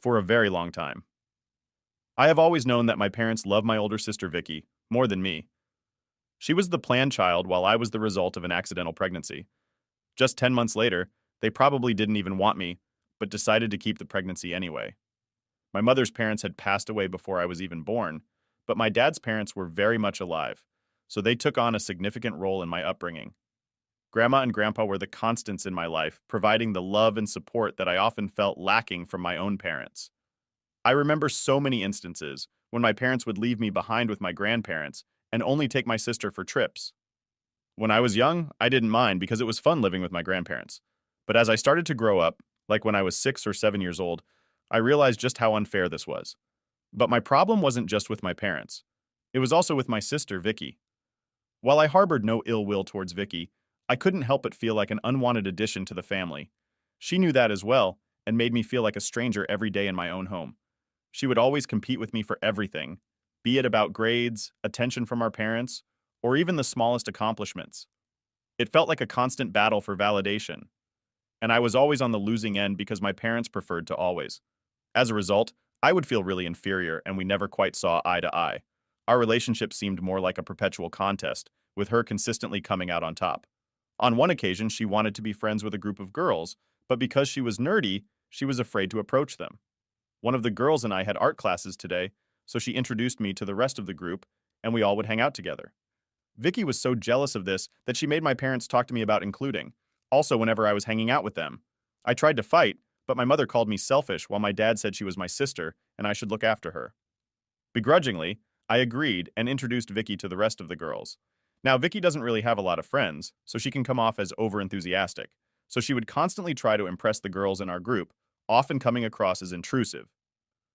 for a very long time. I have always known that my parents love my older sister Vicky more than me. She was the planned child while I was the result of an accidental pregnancy. Just 10 months later, they probably didn't even want me, but decided to keep the pregnancy anyway. My mother's parents had passed away before I was even born, but my dad's parents were very much alive, so they took on a significant role in my upbringing. Grandma and Grandpa were the constants in my life, providing the love and support that I often felt lacking from my own parents. I remember so many instances when my parents would leave me behind with my grandparents and only take my sister for trips. When I was young, I didn't mind because it was fun living with my grandparents. But as I started to grow up, like when I was 6 or 7 years old, I realized just how unfair this was. But my problem wasn't just with my parents. It was also with my sister, Vicky. While I harbored no ill will towards Vicky, I couldn't help but feel like an unwanted addition to the family. She knew that as well, and made me feel like a stranger every day in my own home. She would always compete with me for everything, be it about grades, attention from our parents, or even the smallest accomplishments. It felt like a constant battle for validation, and I was always on the losing end because my parents preferred to always. As a result, I would feel really inferior and we never quite saw eye to eye. Our relationship seemed more like a perpetual contest, with her consistently coming out on top. On one occasion, she wanted to be friends with a group of girls, but because she was nerdy, she was afraid to approach them. One of the girls and I had art classes today, so she introduced me to the rest of the group, and we all would hang out together. Vicky was so jealous of this that she made my parents talk to me about including, also whenever I was hanging out with them. I tried to fight, but my mother called me selfish while my dad said she was my sister and I should look after her. Begrudgingly, I agreed and introduced Vicky to the rest of the girls. Now, Vicky doesn't really have a lot of friends, so she can come off as overenthusiastic, so she would constantly try to impress the girls in our group, often coming across as intrusive.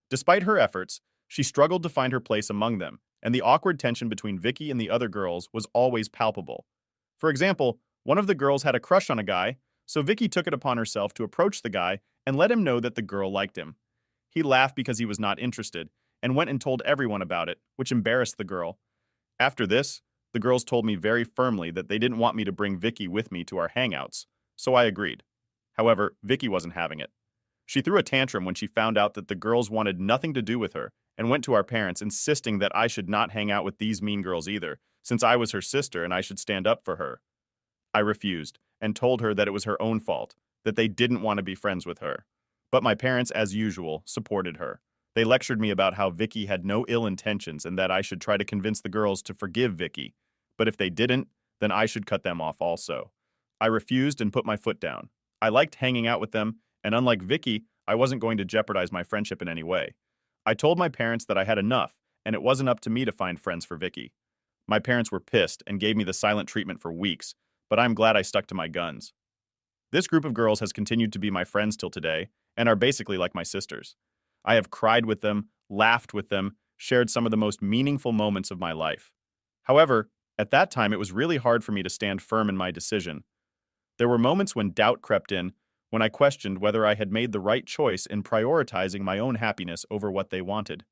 Despite her efforts, she struggled to find her place among them, and the awkward tension between Vicky and the other girls was always palpable. For example, one of the girls had a crush on a guy, so Vicky took it upon herself to approach the guy and let him know that the girl liked him. He laughed because he was not interested, and went and told everyone about it, which embarrassed the girl. After this, the girls told me very firmly that they didn't want me to bring Vicky with me to our hangouts, so I agreed. However, Vicky wasn't having it. She threw a tantrum when she found out that the girls wanted nothing to do with her and went to our parents insisting that I should not hang out with these mean girls either, since I was her sister and I should stand up for her. I refused and told her that it was her own fault, that they didn't want to be friends with her. But my parents, as usual, supported her. They lectured me about how Vicky had no ill intentions and that I should try to convince the girls to forgive Vicky. But if they didn't, then I should cut them off also. I refused and put my foot down. I liked hanging out with them, and unlike Vicky, I wasn't going to jeopardize my friendship in any way. I told my parents that I had enough, and it wasn't up to me to find friends for Vicky. My parents were pissed and gave me the silent treatment for weeks, but I'm glad I stuck to my guns. This group of girls has continued to be my friends till today, and are basically like my sisters. I have cried with them, laughed with them, shared some of the most meaningful moments of my life. However, at that time it was really hard for me to stand firm in my decision. There were moments when doubt crept in, when I questioned whether I had made the right choice in prioritizing my own happiness over what they wanted.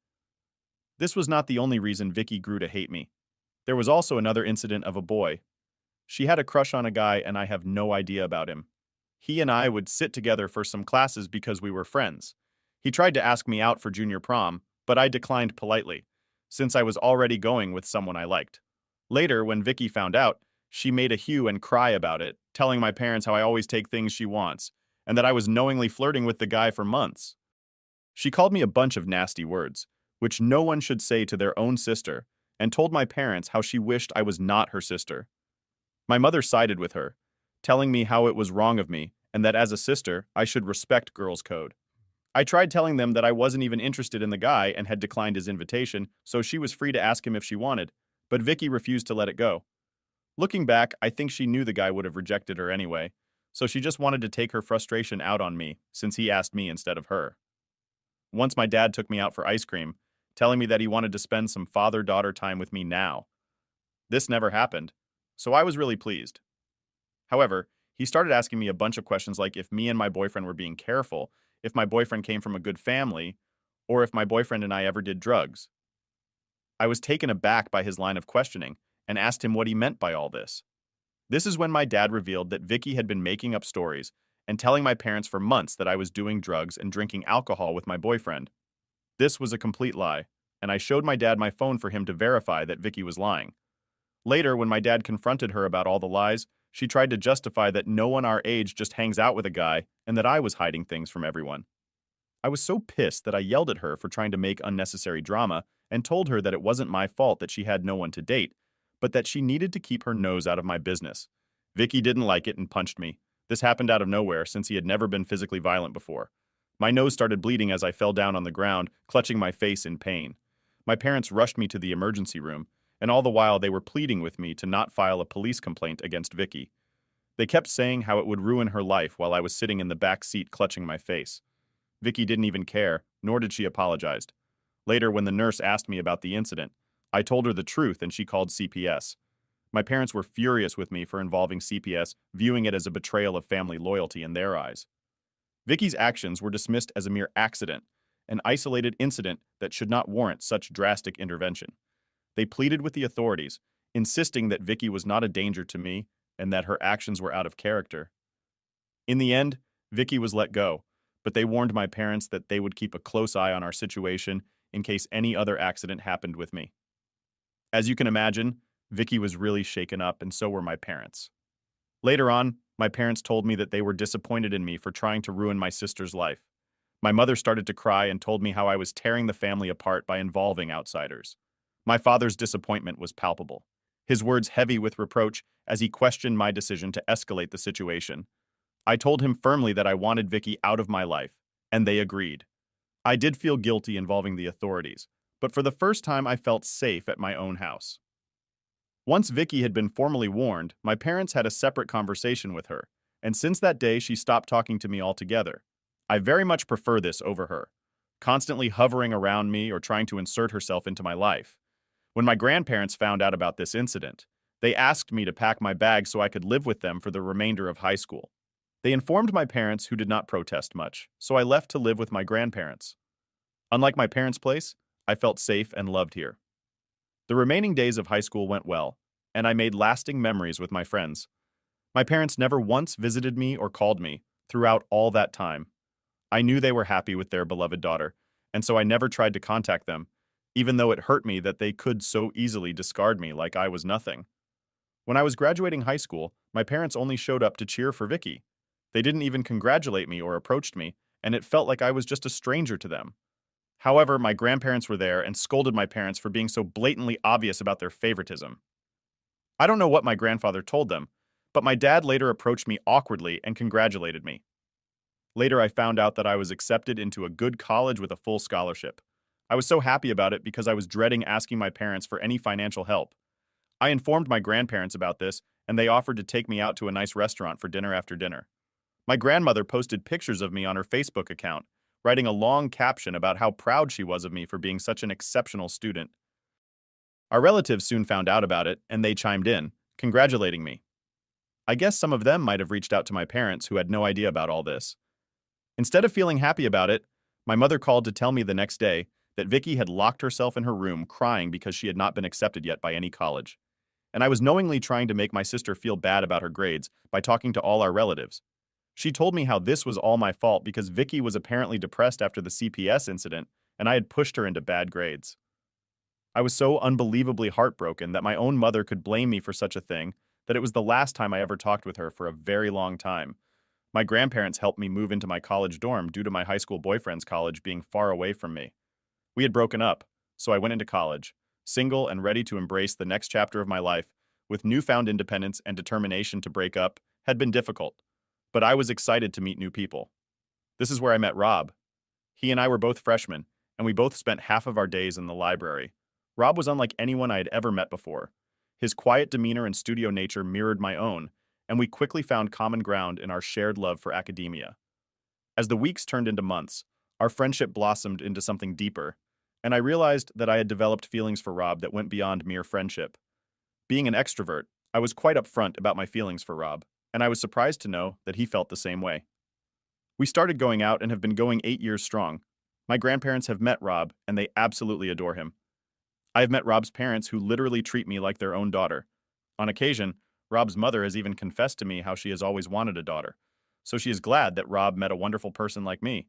This was not the only reason Vicky grew to hate me. There was also another incident of a boy. She had a crush on a guy and I have no idea about him. He and I would sit together for some classes because we were friends. He tried to ask me out for junior prom, but I declined politely, since I was already going with someone I liked. Later, when Vicky found out, she made a hue and cry about it, telling my parents how I always take things she wants, and that I was knowingly flirting with the guy for months. She called me a bunch of nasty words, which no one should say to their own sister, and told my parents how she wished I was not her sister. My mother sided with her, telling me how it was wrong of me, and that as a sister, I should respect girls' code. I tried telling them that I wasn't even interested in the guy and had declined his invitation, so she was free to ask him if she wanted, but Vicky refused to let it go. Looking back, I think she knew the guy would have rejected her anyway, so she just wanted to take her frustration out on me, since he asked me instead of her. Once my dad took me out for ice cream, telling me that he wanted to spend some father-daughter time with me now. This never happened, so I was really pleased. However, he started asking me a bunch of questions like if me and my boyfriend were being careful, if my boyfriend came from a good family, or if my boyfriend and I ever did drugs. I was taken aback by his line of questioning and asked him what he meant by all this. This is when my dad revealed that Vicky had been making up stories and telling my parents for months that I was doing drugs and drinking alcohol with my boyfriend. This was a complete lie, and I showed my dad my phone for him to verify that Vicky was lying. Later, when my dad confronted her about all the lies, she tried to justify that no one our age just hangs out with a guy and that I was hiding things from everyone. I was so pissed that I yelled at her for trying to make unnecessary drama and told her that it wasn't my fault that she had no one to date, but that she needed to keep her nose out of my business. Vicky didn't like it and punched me. This happened out of nowhere since he had never been physically violent before. My nose started bleeding as I fell down on the ground, clutching my face in pain. My parents rushed me to the emergency room, and all the while they were pleading with me to not file a police complaint against Vicky. They kept saying how it would ruin her life while I was sitting in the back seat clutching my face. Vicky didn't even care, nor did she apologize. Later, when the nurse asked me about the incident, I told her the truth and she called CPS. My parents were furious with me for involving CPS, viewing it as a betrayal of family loyalty in their eyes. Vicky's actions were dismissed as a mere accident, an isolated incident that should not warrant such drastic intervention. They pleaded with the authorities, insisting that Vicky was not a danger to me and that her actions were out of character. In the end, Vicky was let go, but they warned my parents that they would keep a close eye on our situation in case any other accident happened with me. As you can imagine, Vicky was really shaken up, and so were my parents. Later on, my parents told me that they were disappointed in me for trying to ruin my sister's life. My mother started to cry and told me how I was tearing the family apart by involving outsiders. My father's disappointment was palpable, his words heavy with reproach as he questioned my decision to escalate the situation. I told him firmly that I wanted Vicky out of my life, and they agreed. I did feel guilty involving the authorities, but for the first time I felt safe at my own house. Once Vicky had been formally warned, my parents had a separate conversation with her, and since that day she stopped talking to me altogether. I very much prefer this over her, constantly hovering around me or trying to insert herself into my life. When my grandparents found out about this incident, they asked me to pack my bag so I could live with them for the remainder of high school. They informed my parents, who did not protest much, so I left to live with my grandparents. Unlike my parents' place, I felt safe and loved here. The remaining days of high school went well, and I made lasting memories with my friends. My parents never once visited me or called me throughout all that time. I knew they were happy with their beloved daughter, and so I never tried to contact them, even though it hurt me that they could so easily discard me like I was nothing. When I was graduating high school, my parents only showed up to cheer for Vicky. They didn't even congratulate me or approach me, and it felt like I was just a stranger to them. However, my grandparents were there and scolded my parents for being so blatantly obvious about their favoritism. I don't know what my grandfather told them, but my dad later approached me awkwardly and congratulated me. Later, I found out that I was accepted into a good college with a full scholarship. I was so happy about it because I was dreading asking my parents for any financial help. I informed my grandparents about this, and they offered to take me out to a nice restaurant for dinner after dinner. My grandmother posted pictures of me on her Facebook account, writing a long caption about how proud she was of me for being such an exceptional student. Our relatives soon found out about it, and they chimed in, congratulating me. I guess some of them might have reached out to my parents, who had no idea about all this. Instead of feeling happy about it, my mother called to tell me the next day that Vicky had locked herself in her room crying because she had not been accepted yet by any college. And I was knowingly trying to make my sister feel bad about her grades by talking to all our relatives. She told me how this was all my fault because Vicky was apparently depressed after the CPS incident, and I had pushed her into bad grades. I was so unbelievably heartbroken that my own mother could blame me for such a thing that it was the last time I ever talked with her for a very long time. My grandparents helped me move into my college dorm due to my high school boyfriend's college being far away from me. We had broken up, so I went into college, single and ready to embrace the next chapter of my life, with newfound independence and determination to break up, had been difficult. But I was excited to meet new people. This is where I met Rob. He and I were both freshmen, and we both spent half of our days in the library. Rob was unlike anyone I had ever met before. His quiet demeanor and studio nature mirrored my own, and we quickly found common ground in our shared love for academia. As the weeks turned into months, our friendship blossomed into something deeper, and I realized that I had developed feelings for Rob that went beyond mere friendship. Being an extrovert, I was quite upfront about my feelings for Rob, and I was surprised to know that he felt the same way. We started going out and have been going 8 years strong. My grandparents have met Rob, and they absolutely adore him. I have met Rob's parents, who literally treat me like their own daughter. On occasion, Rob's mother has even confessed to me how she has always wanted a daughter. so she is glad that Rob met a wonderful person like me.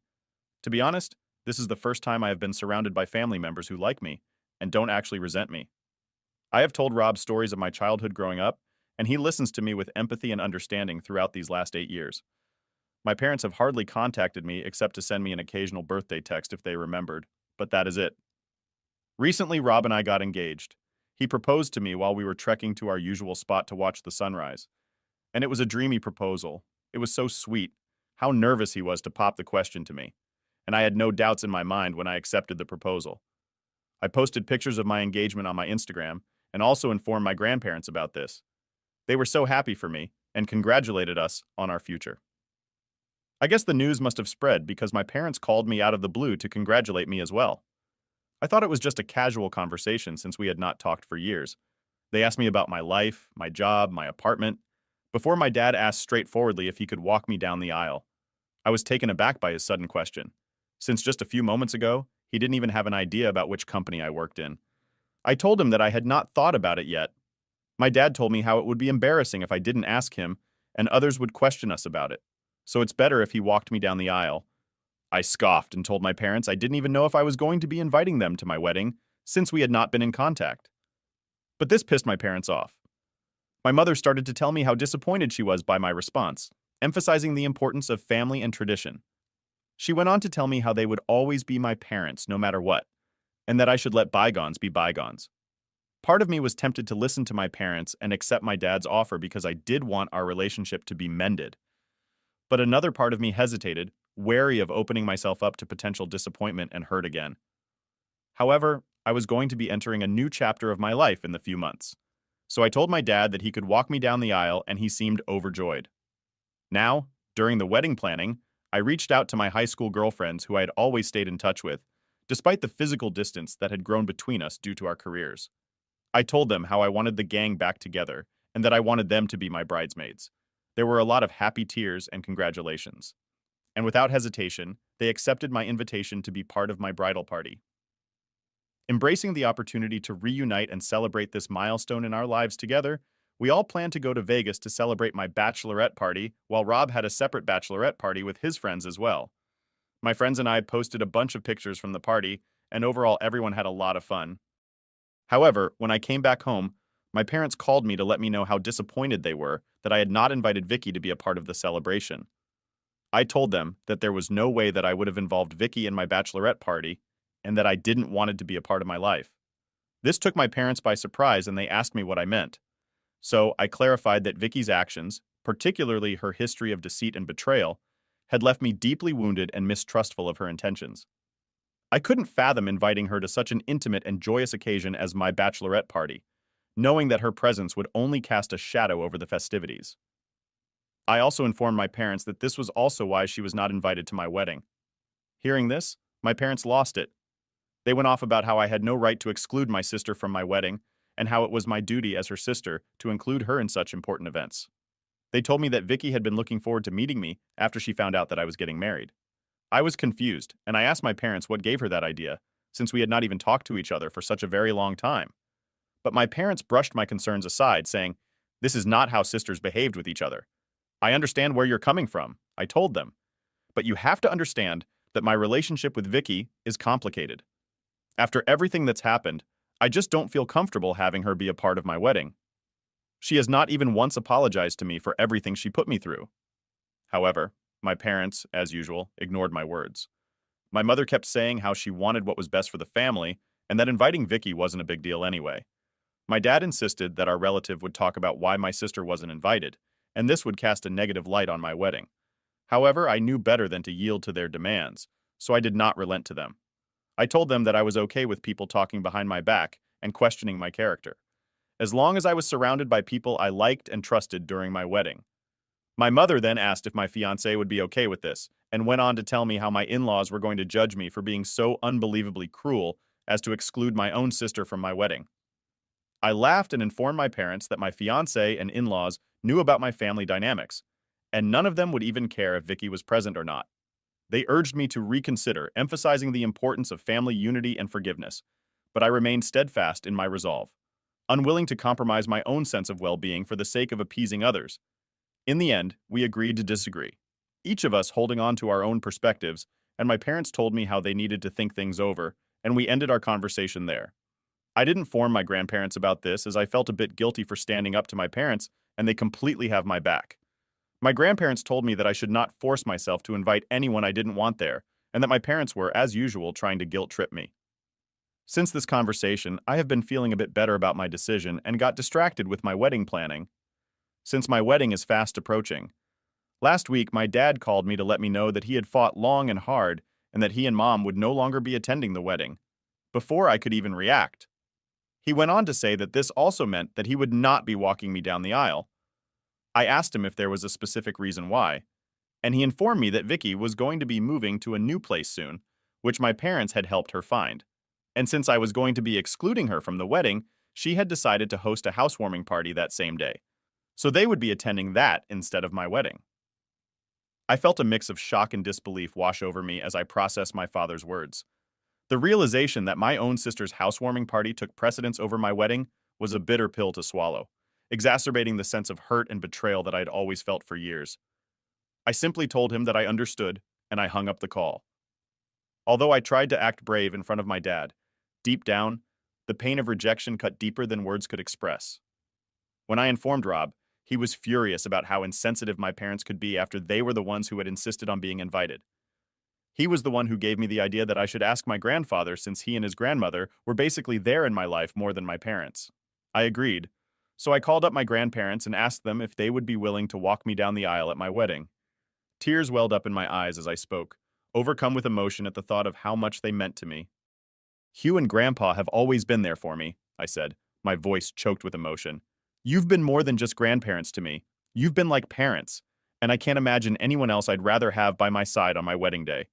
To be honest, this is the first time I have been surrounded by family members who like me and don't actually resent me. I have told Rob stories of my childhood growing up, and he listens to me with empathy and understanding throughout these last 8 years. My parents have hardly contacted me except to send me an occasional birthday text if they remembered, but that is it. Recently, Rob and I got engaged. He proposed to me while we were trekking to our usual spot to watch the sunrise. And it was a dreamy proposal. It was so sweet. How nervous he was to pop the question to me. And I had no doubts in my mind when I accepted the proposal. I posted pictures of my engagement on my Instagram and also informed my grandparents about this. They were so happy for me and congratulated us on our future. I guess the news must have spread because my parents called me out of the blue to congratulate me as well. I thought it was just a casual conversation since we had not talked for years. They asked me about my life, my job, my apartment, before my dad asked straightforwardly if he could walk me down the aisle. I was taken aback by his sudden question, since just a few moments ago, he didn't even have an idea about which company I worked in. I told him that I had not thought about it yet. My dad told me how it would be embarrassing if I didn't ask him, and others would question us about it. So it's better if he walked me down the aisle. I scoffed and told my parents I didn't even know if I was going to be inviting them to my wedding, since we had not been in contact. But this pissed my parents off. My mother started to tell me how disappointed she was by my response, emphasizing the importance of family and tradition. She went on to tell me how they would always be my parents no matter what, and that I should let bygones be bygones. Part of me was tempted to listen to my parents and accept my dad's offer because I did want our relationship to be mended. But another part of me hesitated, wary of opening myself up to potential disappointment and hurt again. However, I was going to be entering a new chapter of my life in the few months. So I told my dad that he could walk me down the aisle, and he seemed overjoyed. Now, during the wedding planning, I reached out to my high school girlfriends who I had always stayed in touch with, despite the physical distance that had grown between us due to our careers. I told them how I wanted the gang back together, and that I wanted them to be my bridesmaids. There were a lot of happy tears and congratulations. And without hesitation, they accepted my invitation to be part of my bridal party. Embracing the opportunity to reunite and celebrate this milestone in our lives together, we all planned to go to Vegas to celebrate my bachelorette party, while Rob had a separate bachelorette party with his friends as well. My friends and I posted a bunch of pictures from the party, and overall everyone had a lot of fun. However, when I came back home, my parents called me to let me know how disappointed they were that I had not invited Vicky to be a part of the celebration. I told them that there was no way that I would have involved Vicky in my bachelorette party, and that I didn't want it to be a part of my life. This took my parents by surprise, and they asked me what I meant. So I clarified that Vicky's actions, particularly her history of deceit and betrayal, had left me deeply wounded and mistrustful of her intentions. I couldn't fathom inviting her to such an intimate and joyous occasion as my bachelorette party, knowing that her presence would only cast a shadow over the festivities. I also informed my parents that this was also why she was not invited to my wedding. Hearing this, my parents lost it. They went off about how I had no right to exclude my sister from my wedding, and how it was my duty as her sister to include her in such important events. They told me that Vicky had been looking forward to meeting me after she found out that I was getting married. I was confused, and I asked my parents what gave her that idea, since we had not even talked to each other for such a very long time. But my parents brushed my concerns aside, saying, "This is not how sisters behaved with each other. I understand where you're coming from," I told them. "But you have to understand that my relationship with Vicky is complicated. After everything that's happened, I just don't feel comfortable having her be a part of my wedding. She has not even once apologized to me for everything she put me through." However, my parents, as usual, ignored my words. My mother kept saying how she wanted what was best for the family, and that inviting Vicky wasn't a big deal anyway. My dad insisted that our relative would talk about why my sister wasn't invited, and this would cast a negative light on my wedding. However, I knew better than to yield to their demands, so I did not relent to them. I told them that I was okay with people talking behind my back and questioning my character, as long as I was surrounded by people I liked and trusted during my wedding. My mother then asked if my fiancé would be okay with this, and went on to tell me how my in-laws were going to judge me for being so unbelievably cruel as to exclude my own sister from my wedding. I laughed and informed my parents that my fiancé and in-laws knew about my family dynamics, and none of them would even care if Vicky was present or not. They urged me to reconsider, emphasizing the importance of family unity and forgiveness, but I remained steadfast in my resolve, unwilling to compromise my own sense of well-being for the sake of appeasing others. In the end, we agreed to disagree. each of us holding on to our own perspectives, and my parents told me how they needed to think things over, and we ended our conversation there. I didn't inform my grandparents about this as I felt a bit guilty for standing up to my parents, and they completely have my back. My grandparents told me that I should not force myself to invite anyone I didn't want there, and that my parents were, as usual, trying to guilt trip me. Since this conversation, I have been feeling a bit better about my decision and got distracted with my wedding planning. Since my wedding is fast approaching, last week my dad called me to let me know that he had fought long and hard and that he and mom would no longer be attending the wedding. Before I could even react, he went on to say that this also meant that he would not be walking me down the aisle. I asked him if there was a specific reason why, and he informed me that Vicky was going to be moving to a new place soon, which my parents had helped her find. And since I was going to be excluding her from the wedding, she had decided to host a housewarming party that same day. So they would be attending that instead of my wedding. I felt a mix of shock and disbelief wash over me as I processed my father's words. The realization that my own sister's housewarming party took precedence over my wedding was a bitter pill to swallow, exacerbating the sense of hurt and betrayal that I had always felt for years. I simply told him that I understood, and I hung up the call. Although I tried to act brave in front of my dad, deep down, the pain of rejection cut deeper than words could express. When I informed Rob, he was furious about how insensitive my parents could be after they were the ones who had insisted on being invited. He was the one who gave me the idea that I should ask my grandfather since he and his grandmother were basically there in my life more than my parents. I agreed, so I called up my grandparents and asked them if they would be willing to walk me down the aisle at my wedding. Tears welled up in my eyes as I spoke, overcome with emotion at the thought of how much they meant to me. Hugh and Grandpa have always been there for me, I said, my voice choked with emotion. You've been more than just grandparents to me. You've been like parents, and I can't imagine anyone else I'd rather have by my side on my wedding day.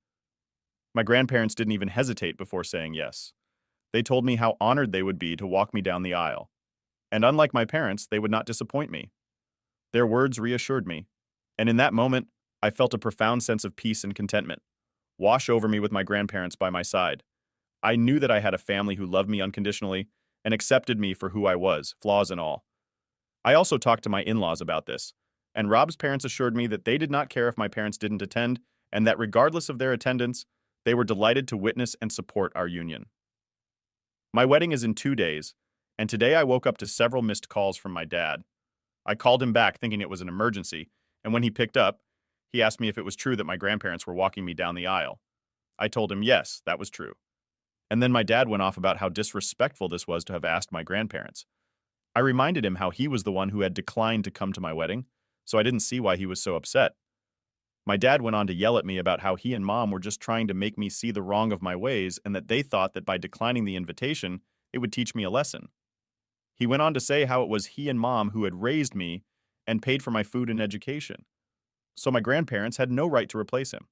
My grandparents didn't even hesitate before saying yes. They told me how honored they would be to walk me down the aisle. And unlike my parents, they would not disappoint me. Their words reassured me, and in that moment, I felt a profound sense of peace and contentment wash over me with my grandparents by my side. I knew that I had a family who loved me unconditionally and accepted me for who I was, flaws and all. I also talked to my in-laws about this, and Rob's parents assured me that they did not care if my parents didn't attend, and that regardless of their attendance, they were delighted to witness and support our union. My wedding is in 2 days, and today I woke up to several missed calls from my dad. I called him back thinking it was an emergency, and when he picked up, he asked me if it was true that my grandparents were walking me down the aisle. I told him yes, that was true. And then my dad went off about how disrespectful this was to have asked my grandparents. I reminded him how he was the one who had declined to come to my wedding, so I didn't see why he was so upset. My dad went on to yell at me about how he and mom were just trying to make me see the wrong of my ways and that they thought that by declining the invitation, it would teach me a lesson. He went on to say how it was he and mom who had raised me and paid for my food and education, so my grandparents had no right to replace him.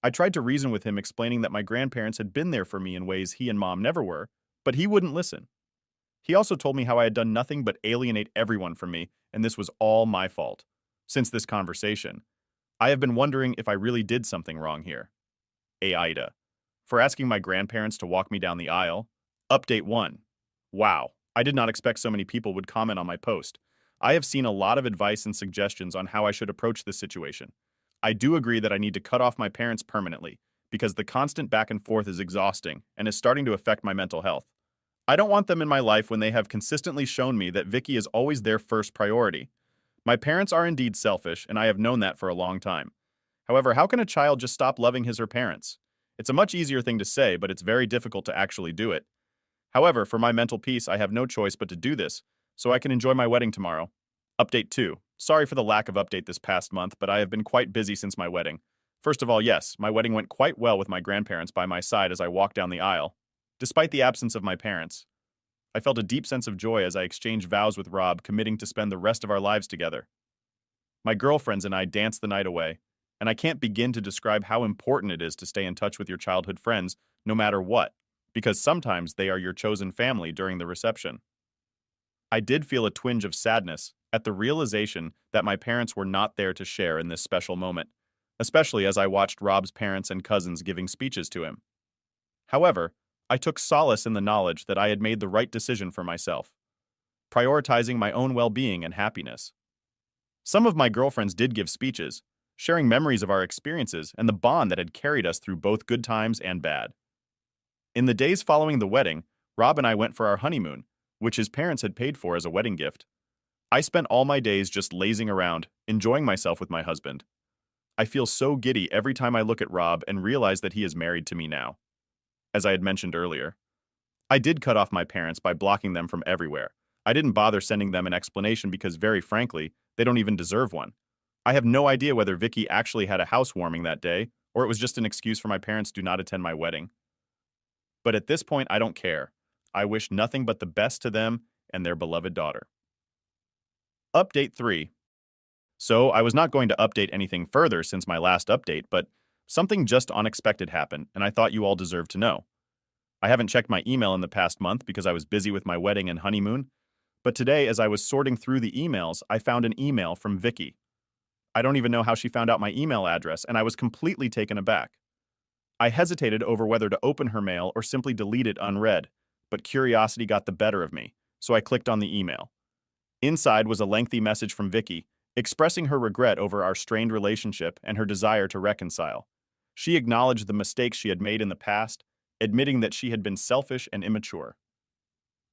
I tried to reason with him, explaining that my grandparents had been there for me in ways he and mom never were, but he wouldn't listen. He also told me how I had done nothing but alienate everyone from me, and this was all my fault. Since this conversation, I have been wondering if I really did something wrong here. AITA. For asking my grandparents to walk me down the aisle. Update 1. Wow, I did not expect so many people would comment on my post. I have seen a lot of advice and suggestions on how I should approach this situation. I do agree that I need to cut off my parents permanently, because the constant back and forth is exhausting and is starting to affect my mental health. I don't want them in my life when they have consistently shown me that Vicky is always their first priority. My parents are indeed selfish, and I have known that for a long time. However, how can a child just stop loving his or her parents? It's a much easier thing to say, but it's very difficult to actually do it. However, for my mental peace, I have no choice but to do this, so I can enjoy my wedding tomorrow. Update 2. Sorry for the lack of update this past month, but I have been quite busy since my wedding. First of all, yes, my wedding went quite well with my grandparents by my side as I walked down the aisle. Despite the absence of my parents, I felt a deep sense of joy as I exchanged vows with Rob, committing to spend the rest of our lives together. My girlfriends and I danced the night away, and I can't begin to describe how important it is to stay in touch with your childhood friends no matter what, because sometimes they are your chosen family during the reception. I did feel a twinge of sadness at the realization that my parents were not there to share in this special moment, especially as I watched Rob's parents and cousins giving speeches to him. However, I took solace in the knowledge that I had made the right decision for myself, prioritizing my own well-being and happiness. Some of my girlfriends did give speeches, sharing memories of our experiences and the bond that had carried us through both good times and bad. In the days following the wedding, Rob and I went for our honeymoon, which his parents had paid for as a wedding gift. I spent all my days just lazing around, enjoying myself with my husband. I feel so giddy every time I look at Rob and realize that he is married to me now. As I had mentioned earlier, I did cut off my parents by blocking them from everywhere. I didn't bother sending them an explanation because, very frankly, they don't even deserve one. I have no idea whether Vicky actually had a housewarming that day, or it was just an excuse for my parents to not attend my wedding. But at this point, I don't care. I wish nothing but the best to them and their beloved daughter. Update 3. So, I was not going to update anything further since my last update, but something just unexpected happened, and I thought you all deserved to know. I haven't checked my email in the past month because I was busy with my wedding and honeymoon, but today, as I was sorting through the emails, I found an email from Vicky. I don't even know how she found out my email address, and I was completely taken aback. I hesitated over whether to open her mail or simply delete it unread, but curiosity got the better of me, so I clicked on the email. Inside was a lengthy message from Vicky, expressing her regret over our strained relationship and her desire to reconcile. She acknowledged the mistakes she had made in the past, admitting that she had been selfish and immature.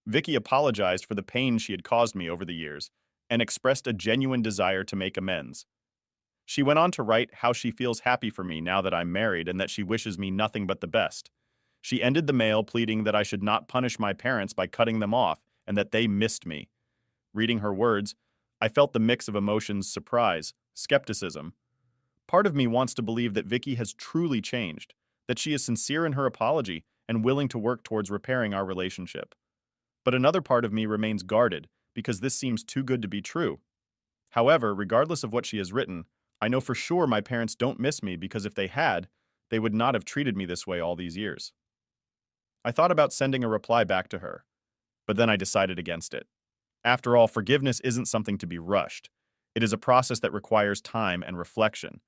Vicky apologized for the pain she had caused me over the years and expressed a genuine desire to make amends. She went on to write how she feels happy for me now that I'm married and that she wishes me nothing but the best. She ended the mail pleading that I should not punish my parents by cutting them off and that they missed me. Reading her words, I felt the mix of emotions: surprise, skepticism. Part of me wants to believe that Vicky has truly changed, that she is sincere in her apology and willing to work towards repairing our relationship. But another part of me remains guarded because this seems too good to be true. However, regardless of what she has written, I know for sure my parents don't miss me because if they had, they would not have treated me this way all these years. I thought about sending a reply back to her, but then I decided against it. After all, forgiveness isn't something to be rushed. It is a process that requires time and reflection.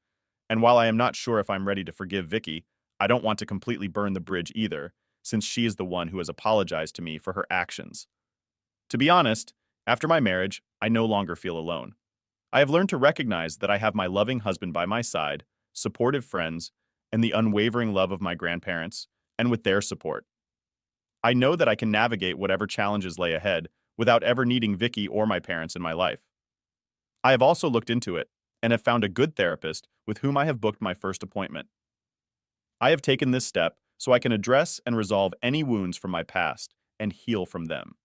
And while I am not sure if I'm ready to forgive Vicky, I don't want to completely burn the bridge either, since she is the one who has apologized to me for her actions. To be honest, after my marriage, I no longer feel alone. I have learned to recognize that I have my loving husband by my side, supportive friends, and the unwavering love of my grandparents, and with their support. I know that I can navigate whatever challenges lay ahead without ever needing Vicky or my parents in my life. I have also looked into it and have found a good therapist with whom I have booked my first appointment. I have taken this step so I can address and resolve any wounds from my past and heal from them.